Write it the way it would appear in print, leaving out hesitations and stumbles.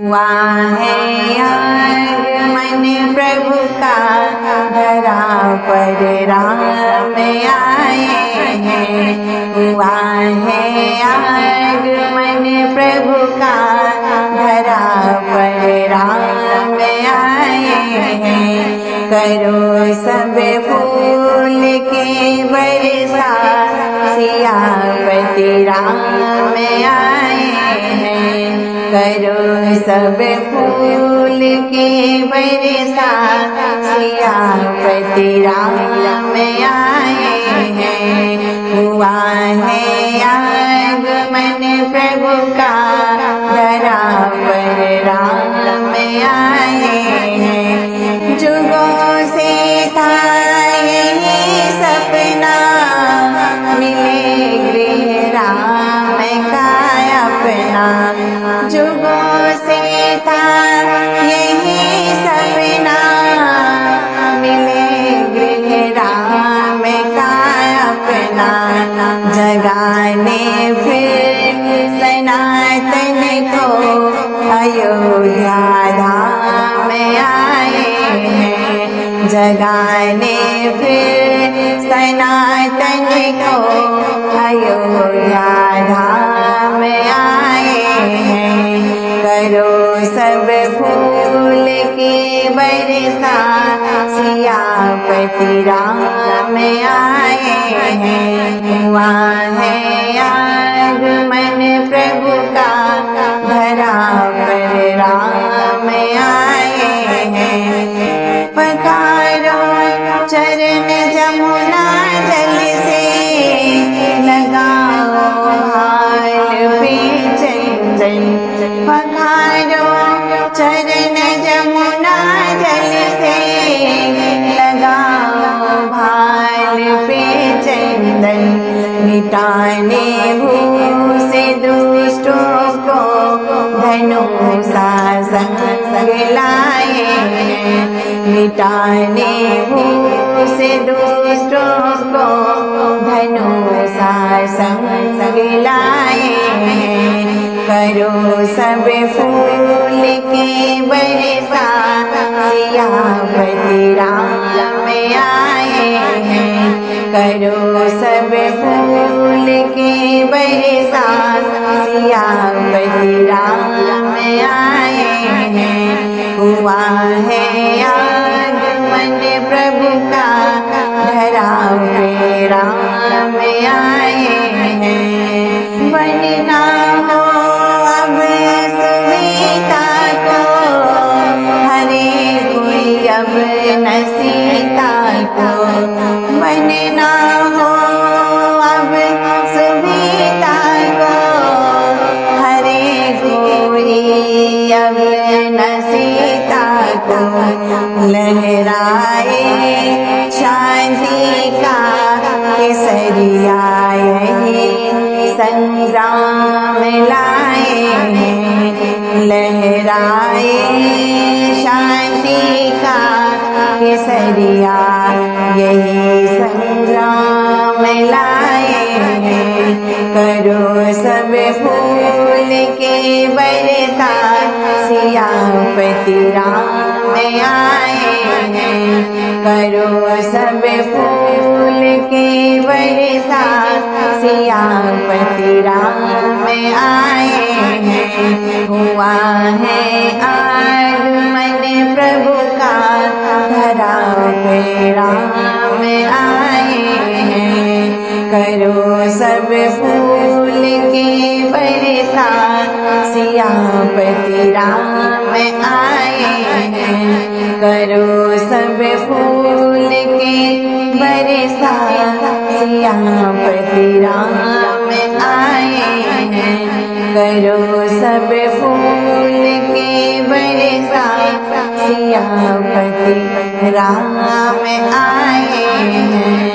हुआ है आगमन प्रभु का, धरा पर राम आए हैं। हुआ है आगमन प्रभु का, धरा पर राम आए हैं। करो सब फूल के बरसा, सियापति राम आए हैं। करो सब फूल के बरसा, सियापति राम आए हैं। हुआ है आगमन प्रभु का, धरा पर राम आए हैं। जुगों से था यही सपना, मिले गृह राम का अपना। जुगों से था यही सपना, मिले गृह राम का अपना। जगाने फिर सनातन को, अयोध्या धाम आए हैं। जगाने फिर सनातन को, अयोध्या धाम आए हैं। करो सब फूल की बरसा, सियापति राम आए हैं। हुआ है आगमन प्रभु का, धरा पर राम आए हैं। पधारो चरण जमुना जल से, लगाओ हाल पे चंदन। पधारो चरण जमुना जल से, लगाओ भाल पे चंदन। मिटाने भूत से दुष्टों को, धनुषा संग लाए हैं। मिटाने भूत से दुष्टों को, धनुषा संग लाए हैं। करो सब फूल के बरसा, सियापति राम आए हैं। करो सब फूल के बरसा, सियापति राम आए हैं। हुआ है आगमन प्रभु का, धरा पे राम आए हैं। बनना हो अब सुविता को, हरे कोई अब न सीता को। बनना हो अब सुविता को, हरे कोई अब न सीता को। लहराए शांति का केसरिया, यही संग्राम लाए हैं। लहराए शांति का केसरिया, यही संग्राम लाए हैं। करो सब फूल के बरसा, सियापति राम आए हैं। करो सब फूल के बरसा, सियापति राम आए हैं। हुआ है आगमन प्रभु का, धरा पे राम आए हैं। करो सब फूल के बरसा, सियापति राम आए हैं। करो सब फूल के बरसा, सियापति राम आए हैं। करो सब फूल के बरसा, सियापति राम आए हैं।